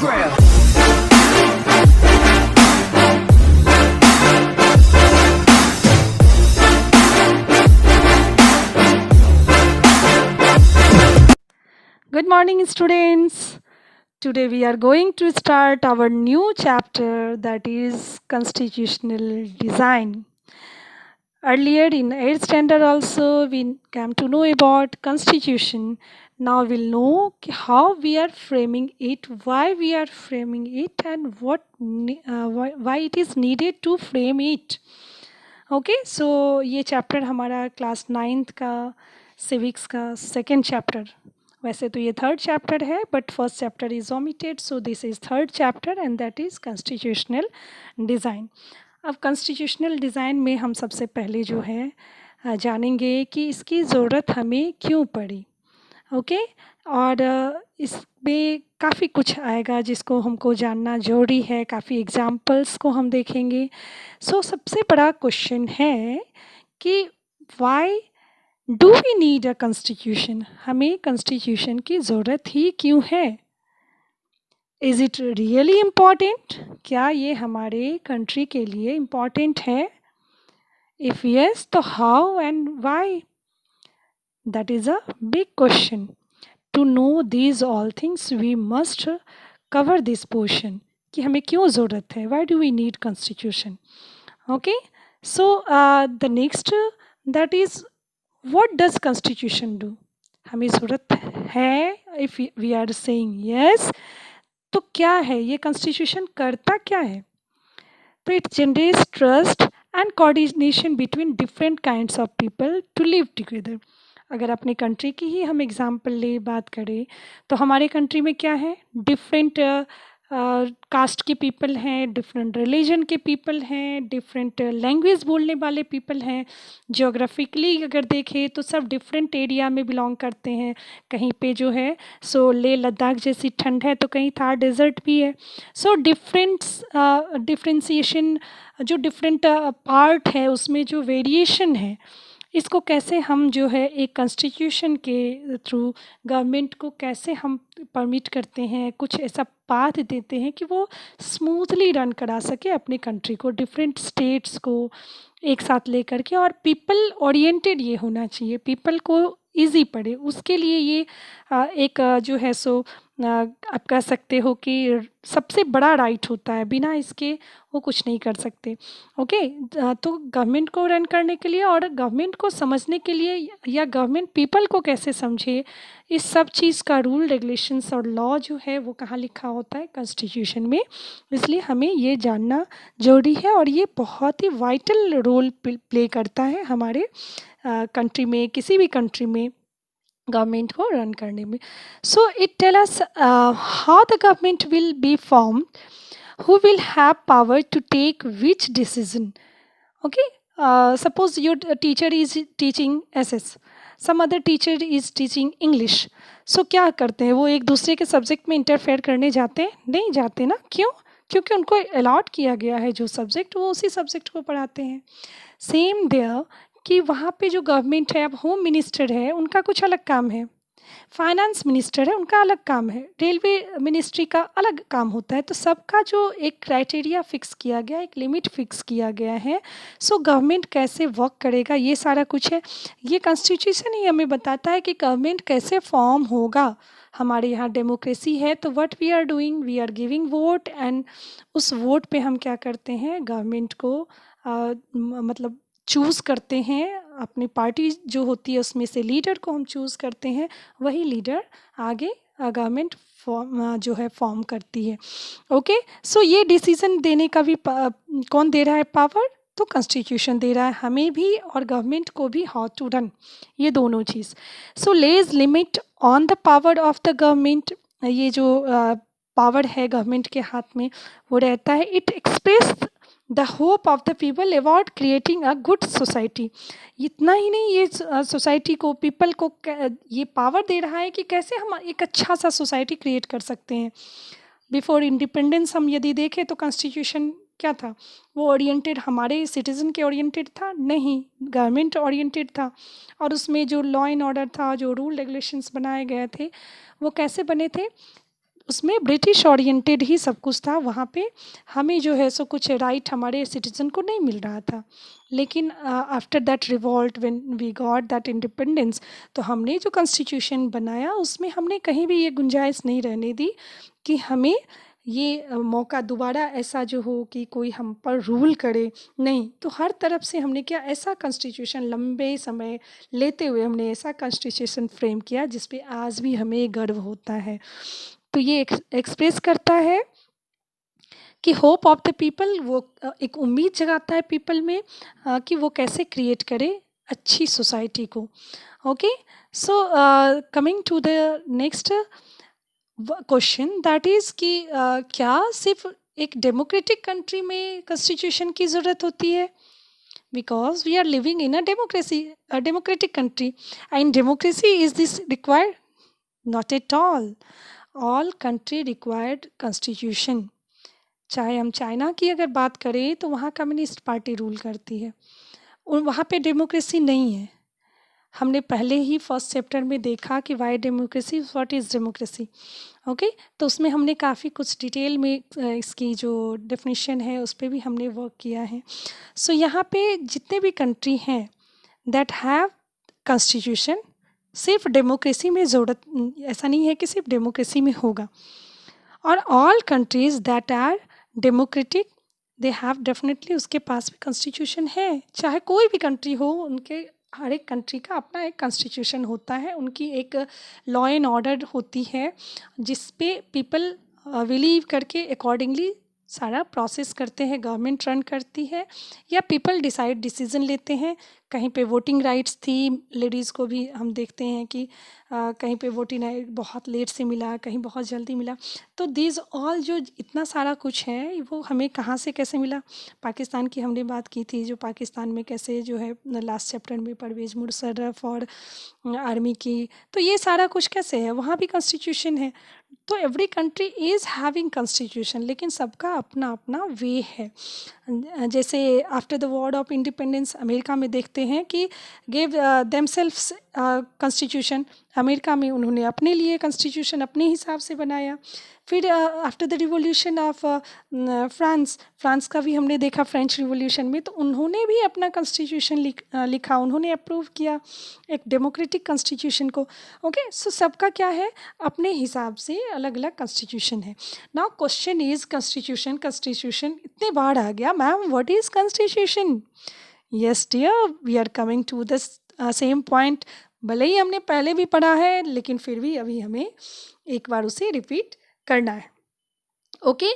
ground. Good morning, students. Today we are going to start our new chapter, that is constitutional design. Earlier in 8th standard also we came to know about constitution. Now we'll know how we are framing it, why we are framing it, and why it is needed to frame it. Okay so ये chapter हमारा class 9th का civics का second chapter, वैसे तो ये third chapter है but first chapter is omitted, so this is third chapter and that is constitutional design. अब constitutional design में हम सबसे पहले जो है जानेंगे कि इसकी ज़रूरत हमें क्यों पड़ी. ओके और इसमें काफ़ी कुछ आएगा जिसको हमको जानना ज़रूरी है, काफ़ी एग्जाम्पल्स को हम देखेंगे. सो सबसे बड़ा क्वेश्चन है कि why do we need a constitution, हमें कॉन्स्टिट्यूशन की ज़रूरत ही क्यों है. इज़ इट रियली इम्पॉर्टेंट, क्या ये हमारे कंट्री के लिए इम्पॉर्टेंट है. इफ़ यस तो how and why. That is a big question. To know these all things, we must cover this portion. कि हमें क्यों ज़रूरत है, why do we need constitution. Okay, so the next that is what does constitution do. हमें ज़रूरत है, if we are saying yes, तो क्या है ये constitution करता क्या है. तो it generates trust and coordination between different kinds of people to live together. अगर अपने कंट्री की ही हम एग्ज़ाम्पल ले बात करें तो हमारे कंट्री में क्या है, डिफरेंट कास्ट के पीपल हैं, डिफरेंट रिलीजन के पीपल हैं, डिफरेंट लैंग्वेज बोलने वाले पीपल हैं. जियोग्राफिकली अगर देखें तो सब डिफरेंट एरिया में बिलोंग करते हैं. कहीं पे जो है सो लेह लद्दाख जैसी ठंड है तो कहीं थार डेजर्ट भी है. सो डिफरेंशिएशन जो डिफरेंट पार्ट है उसमें जो वेरिएशन है, इसको कैसे हम जो है एक कॉन्स्टिट्यूशन के थ्रू गवर्नमेंट को कैसे हम परमिट करते हैं, कुछ ऐसा पाथ देते हैं कि वो स्मूथली रन करा सके अपने कंट्री को, डिफरेंट स्टेट्स को एक साथ लेकर के. और पीपल ओरिएंटेड ये होना चाहिए, पीपल को इजी पड़े, उसके लिए ये एक जो है सो आप कह सकते हो कि सबसे बड़ा राइट होता है, बिना इसके वो कुछ नहीं कर सकते. ओके तो गवर्नमेंट को रन करने के लिए और गवर्नमेंट को समझने के लिए या गवर्नमेंट पीपल को कैसे समझे, इस सब चीज़ का रूल रेगुलेशंस और लॉ जो है वो कहाँ लिखा होता है, कॉन्स्टिट्यूशन में. इसलिए हमें ये जानना ज़रूरी है और ये बहुत ही वाइटल रोल प्ले करता है हमारे कंट्री में, किसी भी कंट्री में गवर्नमेंट को रन करने में. So it tell us how the government will be form, who will have power to take which decision. Okay, suppose your teacher is teaching SS, some other teacher is teaching English. So क्या करते हैं वो एक दूसरे के subject में interfere करने जाते हैं, नहीं जाते ना. क्यों, क्योंकि उनको अलॉट किया गया है जो सब्जेक्ट, वो उसी सब्जेक्ट को पढ़ाते हैं. सेम देयर कि वहाँ पे जो गवर्नमेंट है, अब होम मिनिस्टर है उनका कुछ अलग काम है, फाइनेंस मिनिस्टर है उनका अलग काम है, रेलवे मिनिस्ट्री का अलग काम होता है. तो सबका जो एक क्राइटेरिया फिक्स किया गया, एक लिमिट फिक्स किया गया है. सो गवर्नमेंट कैसे वर्क करेगा ये सारा कुछ है, ये कॉन्स्टिट्यूशन ही हमें बताता है कि गवर्नमेंट कैसे फॉर्म होगा. हमारे यहाँ डेमोक्रेसी है तो what we are doing, we are giving vote and उस वोट पे हम क्या करते हैं, गवर्नमेंट को मतलब चूज़ करते हैं. अपनी पार्टी जो होती है उसमें से लीडर को हम चूज़ करते हैं, वही लीडर आगे गवर्नमेंट फॉर्म जो है फॉर्म करती है. ओके सो ये डिसीजन देने का भी कौन दे रहा है पावर, तो कॉन्स्टिट्यूशन दे रहा है हमें भी और गवर्नमेंट को भी, हाउ टू रन, ये दोनों चीज़. So lays limit on the power of the government, ये जो पावर है गवर्नमेंट के हाथ में वो रहता है. It express the hope of the people about creating a good society. इतना ही नहीं, ये सोसाइटी को, पीपल को ये पावर दे रहा है कि कैसे हम एक अच्छा सा सोसाइटी क्रिएट कर सकते हैं. बिफोर इंडिपेंडेंस हम यदि देखें तो कॉन्स्टिट्यूशन क्या था, वो ओरिएंटेड हमारे सिटीज़न के ओरिएंटेड था, नहीं गवर्नमेंट ओरिएंटेड था. और उसमें जो लॉ एंड ऑर्डर था, जो रूल रेगुलेशंस बनाए गए थे वो कैसे बने थे, उसमें ब्रिटिश ओरिएंटेड ही सब कुछ था। वहाँ पे हमें जो है सो कुछ राइट हमारे सिटीजन को नहीं मिल रहा था। लेकिन after that revolt when we got that independence, तो हमने जो कॉन्स्टिट्यूशन बनाया उसमें हमने कहीं भी ये गुंजाइश नहीं रहने दी कि हमें ये मौका दोबारा ऐसा जो हो कि कोई हम पर रूल करे। नहीं, तो हर तरफ से हमने क्या ऐसा कॉन्स्टिट्यूशन लंबे समय लेते हुए हमने ऐसा कॉन्स्टिट्यूशन फ्रेम किया जिस पे आज भी हमें गर्व होता है। तो ये एक्सप्रेस करता है कि होप ऑफ द पीपल, वो एक उम्मीद जगाता है पीपल में कि वो कैसे क्रिएट करे अच्छी सोसाइटी को। Okay, so coming to the next question, that is कि क्या सिर्फ एक डेमोक्रेटिक कंट्री में कॉन्स्टिट्यूशन की ज़रूरत होती है? Because we are living in a democracy, a democratic country. And democracy, is this required? Not at all. All country required constitution. चाहे हम चाइना की अगर बात करें तो वहाँ कम्युनिस्ट पार्टी रूल करती है, और वहाँ पे डेमोक्रेसी नहीं है। हमने पहले ही फर्स्ट चैप्टर में देखा कि Y democracy, what is democracy. Okay, तो उसमें हमने काफ़ी कुछ डिटेल में इसकी जो डेफिनेशन है उस पर भी हमने वर्क किया है। सो यहाँ पे जितने भी कंट्री हैं दैट हैव कॉन्स्टिट्यूशन, सिर्फ डेमोक्रेसी में ज़रूरत, ऐसा नहीं है कि सिर्फ डेमोक्रेसी में होगा। और all countries that are democratic they have definitely, उसके पास भी कॉन्स्टिट्यूशन है। चाहे कोई भी कंट्री हो, उनके हर एक कंट्री का अपना एक कॉन्स्टिट्यूशन होता है, उनकी एक लॉ एंड ऑर्डर होती है जिस पे पीपल बिलीव करके अकॉर्डिंगली सारा प्रोसेस करते हैं, गवर्नमेंट रन करती है या पीपल डिसाइड डिसीजन लेते हैं। कहीं पे वोटिंग राइट्स थी, लेडीज़ को भी हम देखते हैं कि कहीं पे वोटिंग राइट बहुत लेट से मिला, कहीं बहुत जल्दी मिला। तो दीज ऑल जो इतना सारा कुछ है वो हमें कहाँ से कैसे मिला? पाकिस्तान की हमने बात की थी, जो पाकिस्तान में कैसे जो है लास्ट चैप्टर में परवेज़ मुशर्रफ और आर्मी की, तो ये सारा कुछ कैसे है, वहाँ भी कॉन्स्टिट्यूशन है। तो every country is having constitution, लेकिन सबका अपना अपना वे है। जैसे after the war of independence America में देखते हैं कि गिव देमसेल्व्स कॉन्स्टिट्यूशन, अमेरिका में उन्होंने अपने लिए कॉन्स्टिट्यूशन अपने हिसाब से बनाया। फिर after the revolution of France का भी हमने देखा, फ्रेंच रिवॉल्यूशन में तो उन्होंने भी अपना कॉन्स्टिट्यूशन लिखा, उन्होंने अप्रूव किया एक डेमोक्रेटिक कॉन्स्टिट्यूशन को। ओके, सो सबका क्या है, अपने हिसाब से अलग अलग कॉन्स्टिट्यूशन है। Now question is constitution, constitution इतने बार आ गया, ma'am what is constitution? Yes dear, we are coming to the same point. भले ही हमने पहले भी पढ़ा है लेकिन फिर भी अभी हमें एक बार उसे रिपीट करना है। ओके,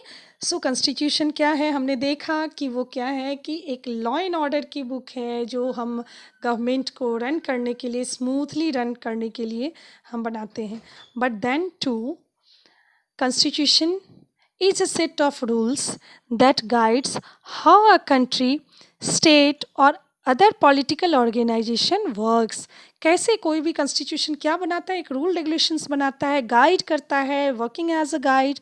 सो कॉन्स्टिट्यूशन क्या है, हमने देखा कि वो क्या है कि एक लॉ एंड ऑर्डर की बुक है जो हम गवर्नमेंट को रन करने के लिए, स्मूथली रन करने के लिए हम बनाते हैं। But then to, Constitution is a set of rules that guides how a country, state or other political organization works. कैसे कोई भी कॉन्स्टिट्यूशन क्या बनाता है, एक रूल रेगुलेशंस बनाता है, गाइड करता है, वर्किंग एज अ गाइड,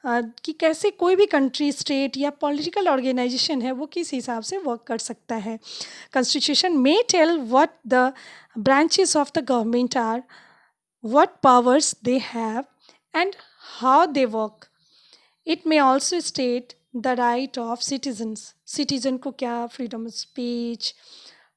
कि कैसे कोई भी कंट्री, स्टेट या पॉलिटिकल ऑर्गेनाइजेशन है वो किस हिसाब से वर्क कर सकता है। Constitution may tell what the branches of the government are, what powers they have, and how they work. It may also state the right of citizens. Citizen को क्या freedom of speech,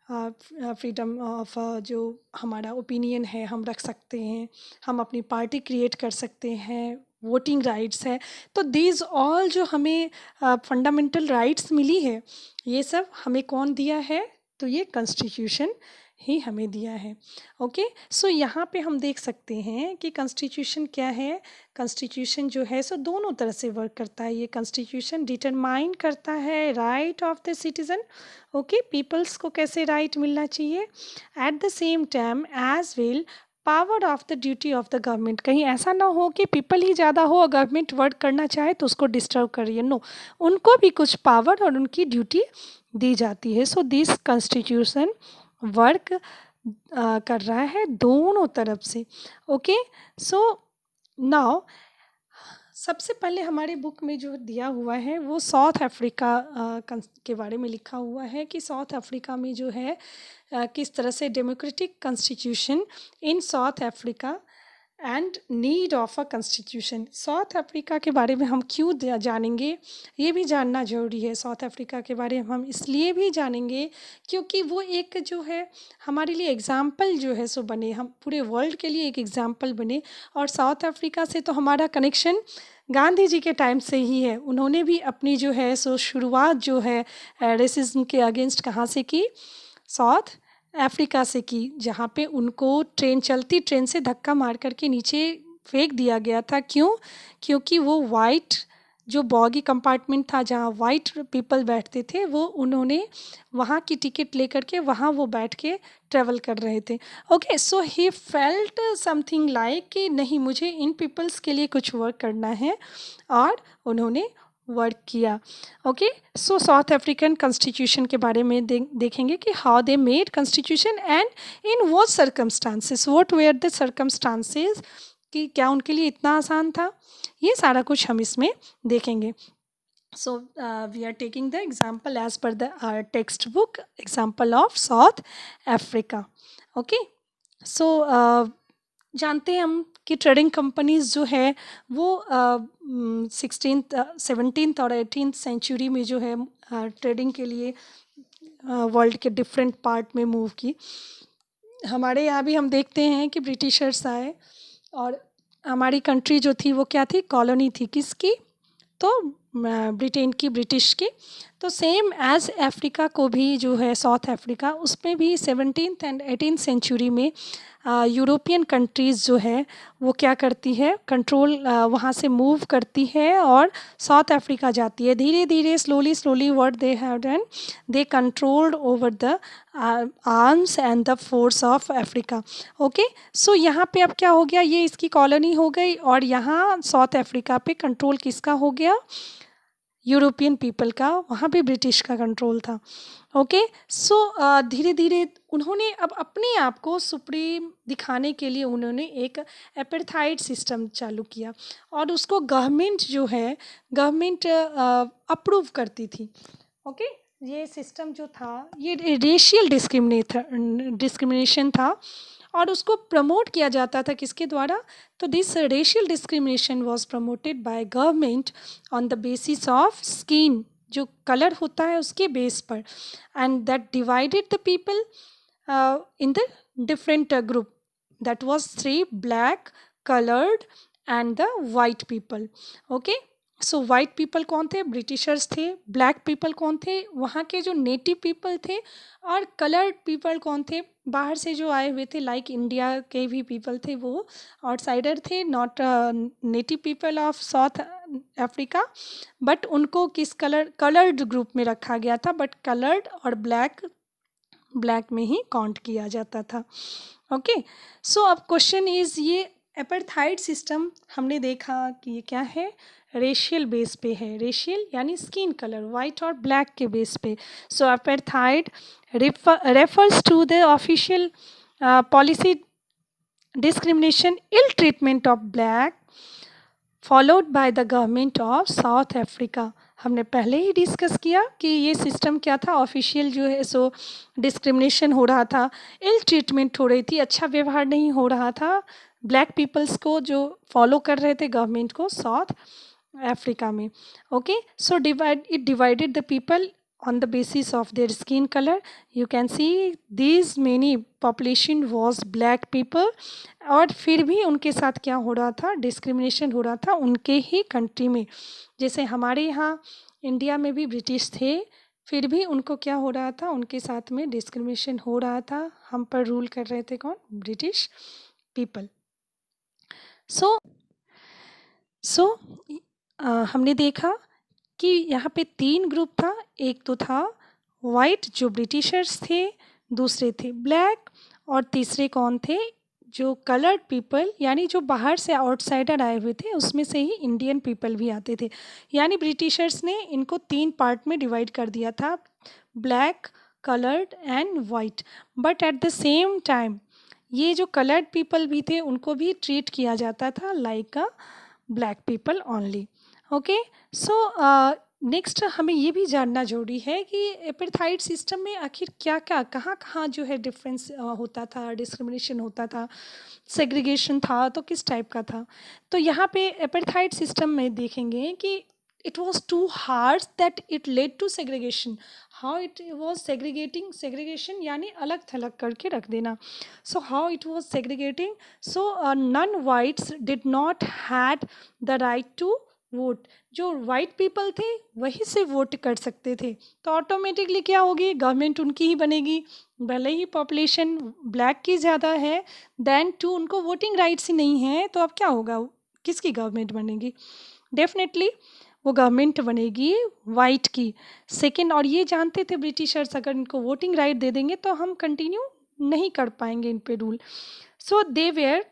freedom of जो हमारा opinion है हम रख सकते हैं, हम अपनी पार्टी क्रिएट कर सकते हैं, वोटिंग राइट्स है। तो दीज ऑल जो हमें फंडामेंटल राइट्स मिली है, ये सब हमें कौन दिया है? तो ये कॉन्स्टिट्यूशन ही हमें दिया है। ओके, सो यहाँ पे हम देख सकते हैं कि कॉन्स्टिट्यूशन क्या है। कॉन्स्टिट्यूशन जो है सो दोनों तरह से वर्क करता है। ये कॉन्स्टिट्यूशन डिटरमाइन करता है right of the citizen, okay, peoples को कैसे राइट मिलना चाहिए। At the same time as well power of the duty of the government, कहीं ऐसा ना हो कि पीपल ही ज़्यादा हो और गवर्नमेंट वर्क करना चाहे तो उसको डिस्टर्ब करिए। नो, उनको भी कुछ पावर और उनकी ड्यूटी दी जाती है। सो दिस कॉन्स्टिट्यूशन वर्क कर रहा है दोनों तरफ से। ओके, सो नाउ सबसे पहले हमारे बुक में जो दिया हुआ है वो साउथ अफ्रीका के बारे में लिखा हुआ है कि साउथ अफ्रीका में जो है किस तरह से democratic constitution in south Africa and need of a constitution. South Africa के बारे में हम क्यों जानेंगे, ये भी जानना ज़रूरी है। साउथ अफ्रीका के बारे में हम इसलिए भी जानेंगे क्योंकि वो एक जो है हमारे लिए एग्ज़ाम्पल जो है सो बने, हम पूरे वर्ल्ड के लिए एक एग्ज़ाम्पल बने। और साउथ अफ्रीका से तो हमारा कनेक्शन गांधी जी के टाइम से ही है। उन्होंने भी अपनी जो है सो शुरुआत जो है रेसिज्म के अगेंस्ट कहाँ से की, साउथ अफ्रीका से की, जहाँ पे उनको चलती ट्रेन से धक्का मार कर के नीचे फेंक दिया गया था। क्यों? क्योंकि वो वाइट जो बॉगी कंपार्टमेंट था जहाँ वाइट पीपल बैठते थे, वो उन्होंने वहाँ की टिकट लेकर के वहाँ वो बैठ के ट्रेवल कर रहे थे। Okay, so he felt something like कि नहीं, मुझे इन पीपल्स के लिए कुछ वर्क करना है, और उन्होंने वर्क किया। Okay, so South African constitution के बारे में देखेंगे कि how they made constitution and in what circumstances, what were the circumstances, कि क्या उनके लिए इतना आसान था, ये सारा कुछ हम इसमें देखेंगे। So we are taking the example as per the textbook example of South Africa. Okay, so जानते हैं हम कि ट्रेडिंग कंपनीज जो है वो 16th 17th और 18th सेंचुरी में जो है ट्रेडिंग के लिए वर्ल्ड के डिफरेंट पार्ट में मूव की। हमारे यहाँ भी हम देखते हैं कि ब्रिटिशर्स आए और हमारी कंट्री जो थी वो क्या थी, कॉलोनी थी, किसकी, तो ब्रिटेन की, ब्रिटिश की। तो सेम एज अफ्रीका को भी जो है साउथ अफ्रीका, उसमें भी 17th एंड 18th सेंचुरी में यूरोपियन कंट्रीज़ जो है वो क्या करती है, कंट्रोल वहाँ से मूव करती है और साउथ अफ्रीका जाती है। धीरे धीरे slowly what they have done, they controlled over the arms and the force of Africa. Okay, so यहाँ पे अब क्या हो गया, ये इसकी कॉलोनी हो गई और यहाँ साउथ अफ्रीका पे कंट्रोल किसका हो गया, यूरोपियन पीपल का, वहाँ पे ब्रिटिश का कंट्रोल था। ओके, सो धीरे धीरे उन्होंने अब अपने आप को सुप्रीम दिखाने के लिए उन्होंने एक एपार्थाइड सिस्टम चालू किया और उसको गवर्नमेंट जो है, गवर्नमेंट अप्रूव करती थी। ओके, ये सिस्टम जो था ये रेशियल डिस्क्रिमिनेशन था और उसको प्रमोट किया जाता था किसके द्वारा, तो this racial discrimination was promoted by government on the basis of skin, जो कलर होता है उसके बेस पर, and that divided the people in the different group, that was 3 black, coloured and the white people. Okay, so white people कौन थे, Britishers थे। Black people कौन थे, वहाँ के जो नेटिव पीपल थे। और कलर्ड पीपल कौन थे, बाहर से जो आए हुए थे, लाइक इंडिया के भी पीपल थे, वो आउटसाइडर थे, not native people of South Africa, but उनको किस कलर्ड ग्रुप में रखा गया था, बट कलर्ड और ब्लैक में ही काउंट किया जाता था। ओके, सो अब क्वेश्चन इज, ये एपार्थाइड सिस्टम हमने देखा कि ये क्या है, रेशियल बेस पे है। रेशियल यानी स्किन कलर, वाइट और ब्लैक के बेस पे। सो apartheid refers to the official policy discrimination, ill treatment of black followed by the government of South Africa। हमने पहले ही डिस्कस किया कि ये सिस्टम क्या था, ऑफिशियल जो है सो डिस्क्रिमिनेशन हो रहा था, इल ट्रीटमेंट हो रही थी, अच्छा व्यवहार नहीं हो रहा था ब्लैक पीपल्स को जो फॉलो कर रहे थे गवर्नमेंट को साउथ अफ्रीका में। Okay, so it divided the people on the basis of their skin color. You can see these many population was black people, और फिर भी उनके साथ क्या हो रहा था, डिस्क्रिमिनेशन हो रहा था उनके ही कंट्री में। जैसे हमारे यहाँ इंडिया में भी ब्रिटिश थे, फिर भी उनको क्या हो रहा था, उनके साथ में डिस्क्रिमिनेशन हो रहा था, हम पर रूल कर रहे थे कौन, ब्रिटिश पीपल। सो हमने देखा कि यहाँ पे 3 ग्रुप था। एक तो था वाइट जो ब्रिटिशर्स थे, दूसरे थे ब्लैक, और तीसरे कौन थे, जो कलर्ड पीपल, यानी जो बाहर से आउटसाइडर आए हुए थे, उसमें से ही इंडियन पीपल भी आते थे। यानी ब्रिटिशर्स ने इनको 3 पार्ट में डिवाइड कर दिया था, black, coloured and white. But at the same time ये जो कलर्ड पीपल भी थे उनको भी ट्रीट किया जाता था लाइक अ black people only. Okay, so next हमें ये भी जानना ज़रूरी है कि एपार्थाइड सिस्टम में आखिर क्या-क्या, कहाँ-कहाँ जो है डिफ़रेंस होता था, डिस्क्रिमिनेशन होता था, सेग्रीगेशन था, तो किस टाइप का था? तो यहाँ पे एपार्थाइड सिस्टम में देखेंगे कि it was too harsh that it led to segregation. How it was segregating, segregation यानी अलग-थलग करके रख देना। So how it was segregating, so non whites did not had the right to vote. जो white people थे वही से vote कर सकते थे, तो ऑटोमेटिकली क्या होगी, गवर्नमेंट उनकी ही बनेगी। भले ही पॉपुलेशन ब्लैक की ज़्यादा है, देन टू उनको वोटिंग राइट्स ही नहीं है, तो अब क्या होगा, किसकी गवर्नमेंट बनेगी? डेफिनेटली वो गवर्नमेंट बनेगी वाइट की। सेकंड, और ये जानते थे ब्रिटिशर्स अगर इनको वोटिंग राइट दे देंगे तो हम कंटिन्यू नहीं कर पाएंगे इन पे rule. So they were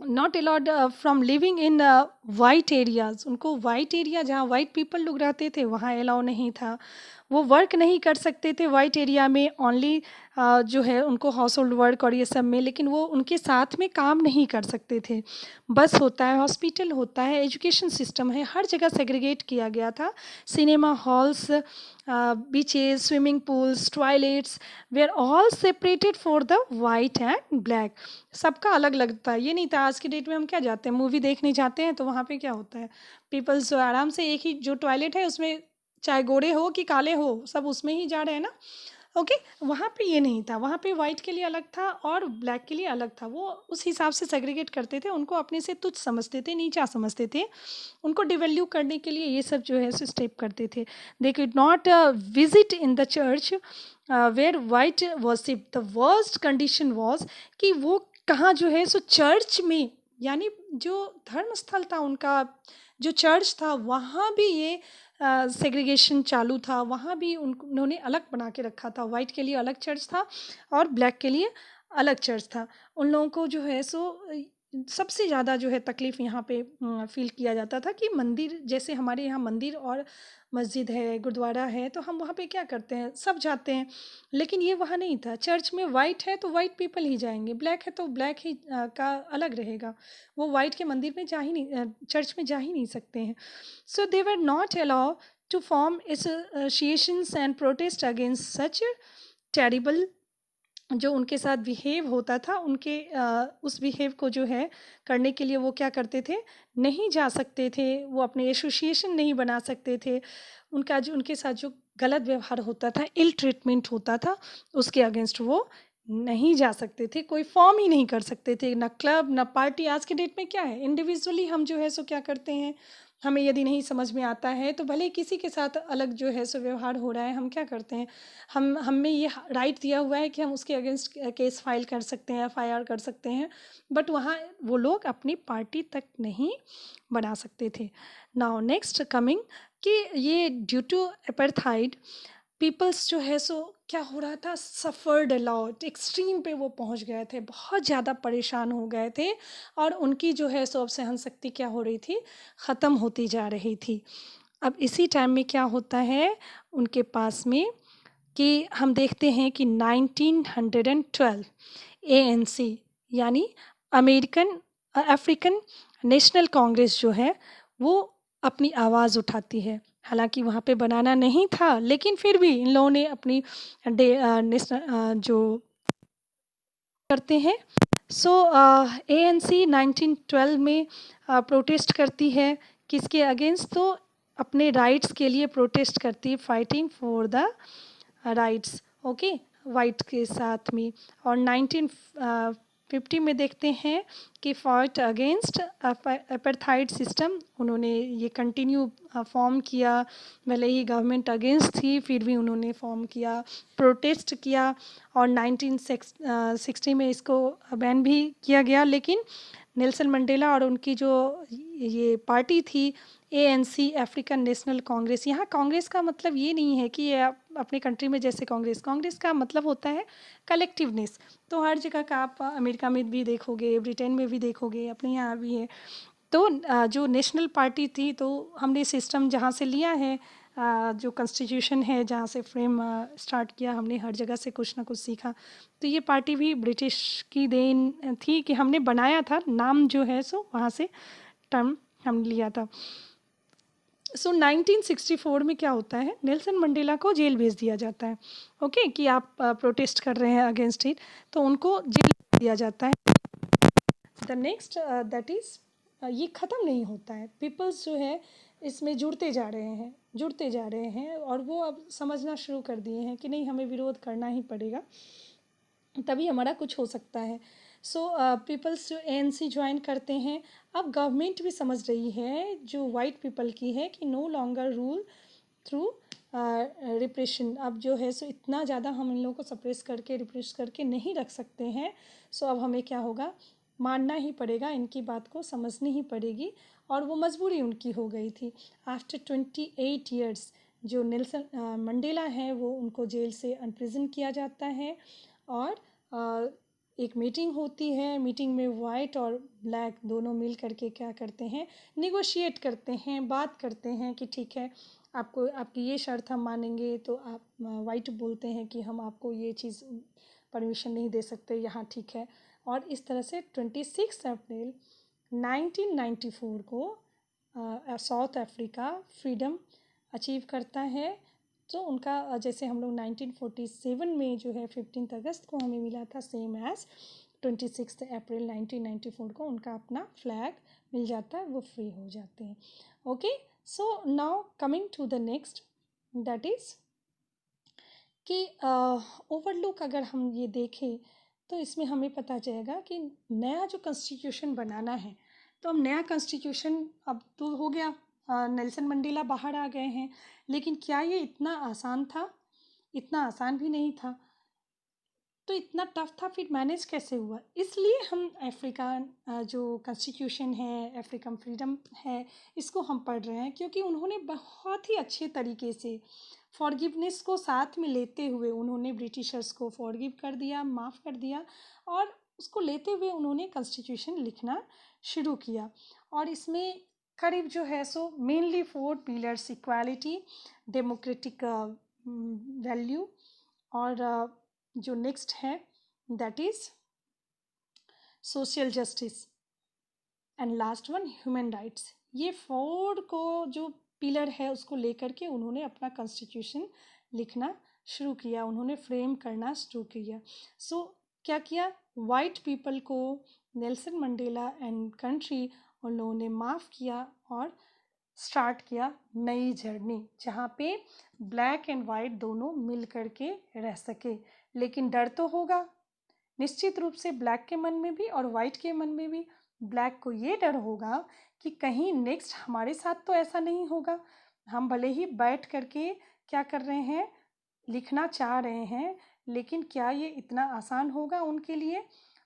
not allowed from living in white areas. उनको वाइट एरिया जहाँ वाइट पीपल लोग रहते थे वहाँ अलाउ नहीं था। वो वर्क नहीं कर सकते थे वाइट एरिया में, ओनली जो है उनको हाउस होल्ड वर्क और ये सब में, लेकिन वो उनके साथ में काम नहीं कर सकते थे। बस होता है, हॉस्पिटल होता है, एजुकेशन सिस्टम है, हर जगह सेग्रीगेट किया गया था। Cinema halls, beaches, swimming pools, toilets were all separated for the white and black. सबका अलग अलग था। ये नहीं था आज की डेट में हम क्या जाते हैं, मूवी देखने जाते हैं तो वहाँ पे क्या होता है, पीपल्स जो आराम से एक ही जो टॉयलेट है उसमें, चाहे गोरे हो कि काले हो, सब उसमें ही जा रहे हैं ना। ओके, वहाँ पे ये नहीं था, वहाँ पे वाइट के लिए अलग था और ब्लैक के लिए अलग था। वो उस हिसाब से सेग्रीगेट करते थे, उनको अपने से तुच्छ समझते थे, नीचा समझते थे। उनको डिवैल्यू करने के लिए ये सब जो है सो स्टेप करते थे। They could not visit in the church wear white worship. The worst condition was कि वो कहाँ जो है सो चर्च में, यानी जो धर्म स्थल था उनका, जो चर्च था वहाँ भी ये सेग्रीगेशन चालू था। वहाँ भी उन्होंने अलग बना के रखा था, वाइट के लिए अलग चर्च था और ब्लैक के लिए अलग चर्च था। उन लोगों को जो है सो सबसे ज़्यादा जो है तकलीफ़ यहाँ पे फ़ील किया जाता था कि मंदिर, जैसे हमारे यहाँ मंदिर और मस्जिद है, गुरुद्वारा है, तो हम वहाँ पे क्या करते हैं, सब जाते हैं। लेकिन ये वहाँ नहीं था, चर्च में वाइट है तो वाइट पीपल ही जाएंगे, ब्लैक है तो ब्लैक ही का अलग रहेगा। वो वाइट के मंदिर में जा ही नहीं, चर्च में जा ही नहीं सकते हैं। So they were not allow to form associations and protest against such terrible. जो उनके साथ बिहेव होता था, उनके उस बिहेव को जो है करने के लिए वो क्या करते थे, नहीं जा सकते थे, वो अपने एसोसिएशन नहीं बना सकते थे। उनका जो उनके साथ जो गलत व्यवहार होता था, इल ट्रीटमेंट होता था, उसके अगेंस्ट वो नहीं जा सकते थे, कोई फॉर्म ही नहीं कर सकते थे, ना क्लब ना पार्टी। आज के डेट में क्या है, इंडिविजुअली हम जो है सो क्या करते हैं, हमें यदि नहीं समझ में आता है तो भले ही किसी के साथ अलग जो है सो व्यवहार हो रहा है, हम क्या करते हैं, हम हमें ये राइट दिया हुआ है कि हम उसके अगेंस्ट केस फाइल कर सकते हैं, एफआईआर कर सकते हैं, बट वहाँ वो लोग अपनी पार्टी तक नहीं बना सकते थे। नाउ नेक्स्ट कमिंग कि ये ड्यू टू एपार्थाइड पीपल्स जो है सो क्या हो रहा था, सफ़र्ड अलॉट, एक्सट्रीम पे वो पहुंच गए थे, बहुत ज़्यादा परेशान हो गए थे और उनकी जो है सो अब सहन शक्ति क्या हो रही थी, ख़त्म होती जा रही थी। अब इसी टाइम में क्या होता है उनके पास में कि हम देखते हैं कि 1912 एएनसी यानी अमेरिकन अफ्रीकन नेशनल कांग्रेस जो है वो अपनी आवाज़ उठाती है। हालांकि वहाँ पे बनाना नहीं था, लेकिन फिर भी इन लोगों ने अपनी नेशनल जो करते हैं। सो एएनसी 1912 में प्रोटेस्ट करती है, किसके अगेंस्ट, तो अपने राइट्स के लिए प्रोटेस्ट करती है, fighting for the rights, okay, white के साथ में। और 1950 में देखते हैं कि फाइट अगेंस्ट अपार्थाइड सिस्टम, उन्होंने ये कंटिन्यू फॉर्म किया, भले ही गवर्नमेंट अगेंस्ट थी फिर भी उन्होंने फॉर्म किया, प्रोटेस्ट किया। और 1960 में इसको बैन भी किया गया, लेकिन नेल्सन मंडेला और उनकी जो ये पार्टी थी एएनसी अफ्रीकन नेशनल कांग्रेस, यहाँ कांग्रेस का मतलब ये नहीं है कि ये अपने कंट्री में जैसे कांग्रेस, कांग्रेस का मतलब होता है कलेक्टिवनेस। तो हर जगह का आप अमेरिका में भी देखोगे, ब्रिटेन में भी देखोगे, अपने यहाँ भी है। तो जो नेशनल पार्टी थी, तो हमने सिस्टम जहाँ से लिया है, जो कॉन्स्टिट्यूशन है जहाँ से फ्रेम स्टार्ट किया, हमने हर जगह से कुछ ना कुछ सीखा। तो ये पार्टी भी ब्रिटिश की देन थी कि हमने बनाया था, नाम जो है सो वहाँ से टर्म हम लिया था। सो 1964 में क्या होता है, नेल्सन मंडेला को जेल भेज दिया जाता है। ओके कि आप प्रोटेस्ट कर रहे हैं अगेंस्ट इट, तो उनको जेल भेज दिया जाता है। द नेक्स्ट दैट इज़, ये ख़त्म नहीं होता है, पीपल्स जो है इसमें जुड़ते जा रहे हैं, जुड़ते जा रहे हैं, और वो अब समझना शुरू कर दिए हैं कि नहीं, हमें विरोध करना ही पड़ेगा, तभी हमारा कुछ हो सकता है। सो पीपल्स जो एएनसी ज्वाइन करते हैं, अब गवर्नमेंट भी समझ रही है जो वाइट पीपल की है कि no longer rule through repression. अब जो है सो इतना ज़्यादा हम इन लोगों को सप्रेस करके, रिप्रेस करके नहीं रख सकते हैं। सो अब हमें क्या होगा, मानना ही पड़ेगा, इनकी बात को समझनी ही पड़ेगी, और वो मजबूरी उनकी हो गई थी। आफ्टर 28 ईयर्स जो नेल्सन मंडेला हैं, वो उनको जेल से अनप्रिजन किया जाता है, और एक मीटिंग होती है। मीटिंग में वाइट और ब्लैक दोनों मिल करके क्या करते हैं, निगोशिएट करते हैं, बात करते हैं कि ठीक है, आपको आपकी ये शर्त हम मानेंगे। तो आप वाइट बोलते हैं कि हम आपको ये चीज़ परमिशन नहीं दे सकते यहाँ, ठीक है। और इस तरह से 26 अप्रैल 1994 को साउथ अफ्रीका फ्रीडम अचीव करता है। तो उनका जैसे हम लोग 1947 में जो है 15 अगस्त को हमें मिला था, सेम एज़ 26 अप्रैल 1994 को उनका अपना फ्लैग मिल जाता है, वो फ्री हो जाते हैं। Okay, so now coming to the next, that is कि ओवरलुक अगर हम ये देखें तो इसमें हमें पता चलेगा कि नया जो कॉन्स्टिट्यूशन बनाना है, तो अब नया कॉन्स्टिट्यूशन अब तो हो गया, नेल्सन मंडेला बाहर आ गए हैं, लेकिन क्या ये इतना आसान था? इतना आसान भी नहीं था। तो इतना टफ था, फिर मैनेज कैसे हुआ? इसलिए हम अफ्रीकन जो कॉन्स्टिट्यूशन है, अफ्रीकन फ्रीडम है, इसको हम पढ़ रहे हैं, क्योंकि उन्होंने बहुत ही अच्छे तरीके से फॉरगिवनेस को साथ में लेते हुए उन्होंने ब्रिटिशर्स को फॉरगिव कर दिया, माफ़ कर दिया, और उसको लेते हुए उन्होंने कॉन्स्टिट्यूशन लिखना शुरू किया। और इसमें करीब जो है so mainly 4 pillars, equality, democratic value, और जो नेक्स्ट है that is social justice, and last one human rights. ये 4 को जो पिलर है उसको लेकर के उन्होंने अपना कॉन्स्टिट्यूशन लिखना शुरू किया, उन्होंने फ्रेम करना शुरू किया। सो क्या किया, वाइट पीपल को नेल्सन मंडेला एंड कंट्री उन लोगों ने माफ़ किया, और स्टार्ट किया नई जर्नी, जहाँ पे ब्लैक एंड वाइट दोनों मिल कर के रह सके। लेकिन डर तो होगा निश्चित रूप से, ब्लैक के मन में भी और वाइट के मन में भी। ब्लैक को ये डर होगा कि कहीं नेक्स्ट हमारे साथ तो ऐसा नहीं होगा, हम भले ही बैठ करके क्या कर रहे हैं, लिखना चाह रहे हैं, लेकिन क्या ये इतना आसान होगा उनके लिए?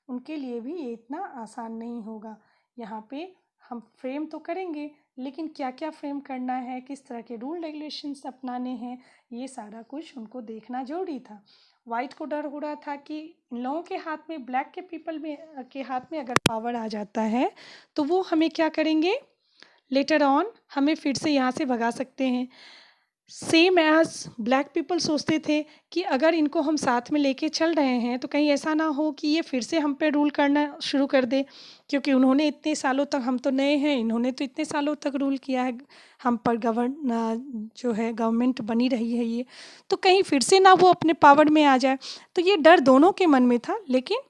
उनके लिए भी ये इतना आसान नहीं होगा। यहाँ पे हम फ्रेम तो करेंगे, लेकिन क्या क्या फ्रेम करना है, किस तरह के रूल रेगुलेशंस अपनाने हैं, ये सारा कुछ उनको देखना जरूरी था। वाइट को डर हो रहा था कि इन लोगों के हाथ में, ब्लैक के पीपल में के हाथ में अगर पावर आ जाता है तो वो हमें क्या करेंगे, लेटर ऑन हमें फिर से यहाँ से भगा सकते हैं। सेम एज ब्लैक पीपल सोचते थे कि अगर इनको हम साथ में लेके चल रहे हैं तो कहीं ऐसा ना हो कि ये फिर से हम पे रूल करना शुरू कर दे, क्योंकि उन्होंने इतने सालों तक, हम तो नए हैं, इन्होंने तो इतने सालों तक रूल किया है, हम पर जो है गवर्नमेंट बनी रही है ये, तो कहीं फिर से ना वो अपने पावर में आ जाए। तो ये डर दोनों के मन में था, लेकिन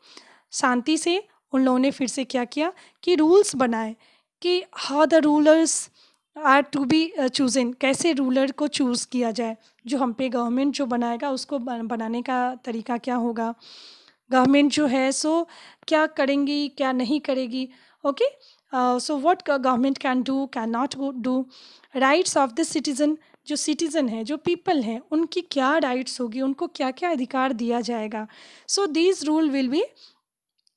शांति से उन लोगों ने फिर से क्या किया कि रूल्स बनाए कि how the rulers are to be chosen, कैसे रूलर को चूज़ किया जाए, जो हम पे गवर्नमेंट जो बनाएगा उसको बनाने का तरीका क्या होगा, गवर्नमेंट जो है सो क्या करेंगी क्या नहीं करेगी। Okay, so what government can do, can not do, rights of the citizen, जो सिटीज़न है, जो पीपल हैं, उनकी क्या राइट्स होगी, उनको क्या क्या अधिकार दिया जाएगा। So these rule will be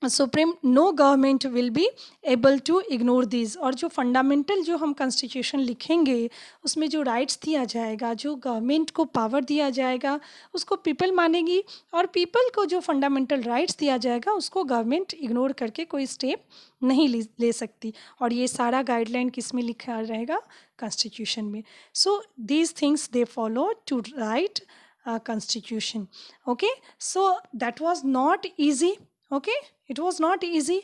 supreme, no government will be able to ignore these. और जो फंडामेंटल जो हम कॉन्स्टिट्यूशन लिखेंगे उसमें जो राइट्स दिया जाएगा, जो गवर्नमेंट को पावर दिया जाएगा, उसको पीपल मानेगी, और पीपल को जो फंडामेंटल राइट्स दिया जाएगा उसको गवर्नमेंट इग्नोर करके कोई स्टेप नहीं ले सकती। और ये सारा गाइडलाइन किस में लिखा रहेगा, कॉन्स्टिट्यूशन में। So these things they follow to write constitution. Okay, so that was not easy. Okay, it was not easy,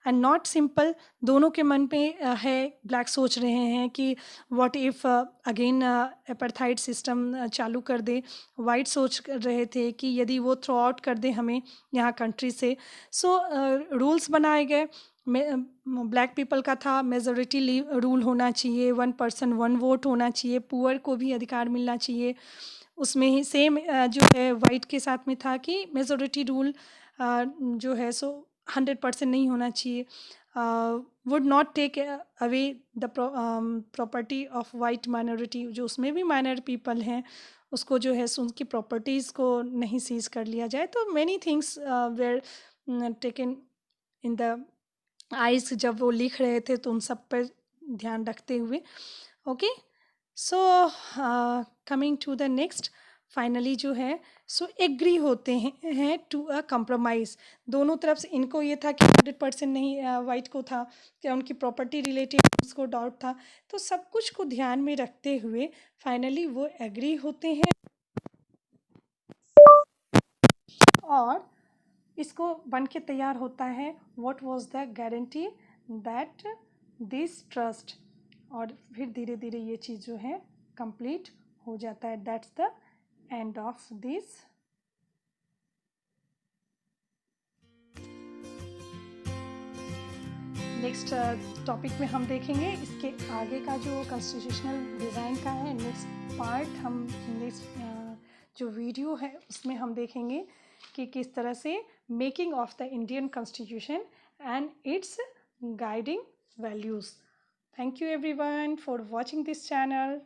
and not simple. दोनों के मन पे है, ब्लैक सोच रहे हैं कि what if again apartheid system चालू कर दे, वाइट सोच कर रहे थे कि यदि वो थ्रो आउट कर दे हमें यहाँ कंट्री से। सो रूल्स बनाए गए, ब्लैक पीपल का था मेजोरिटी रूल होना चाहिए, 1 पर्सन 1 वोट होना चाहिए, पुअर को भी अधिकार मिलना चाहिए। उसमें ही सेम जो है वाइट के साथ में था कि मेजोरिटी रूल जो है सो 100% नहीं होना चाहिए, would not take away the property of white minority, जो उसमें भी माइनर पीपल हैं उसको जो है सो उनकी प्रॉपर्टीज़ को नहीं सीज कर लिया जाए। तो many things where taken in the eyes जब वो लिख रहे थे, तो उन सब पर ध्यान रखते हुए। Okay, so coming to the next, finally जो है सो एग्री होते हैं टू अ कंप्रोमाइज़। दोनों तरफ से इनको ये था कि 100% नहीं, वाइट को था क्या उनकी प्रॉपर्टी रिलेटेड उसको डाउट था, तो सब कुछ को ध्यान में रखते हुए फाइनली वो एग्री होते हैं और इसको बन के तैयार होता है what was the guarantee that this trust, और फिर धीरे धीरे ये चीज़ जो है कंप्लीट हो जाता है। That's the end of this. Next topic में हम देखेंगे इसके आगे का जो कॉन्स्टिट्यूशनल डिज़ाइन का है नेक्स्ट पार्ट। हम नेक्स्ट जो वीडियो है उसमें हम देखेंगे कि किस तरह से making of the Indian constitution and it's guiding values. Thank you everyone for watching this channel.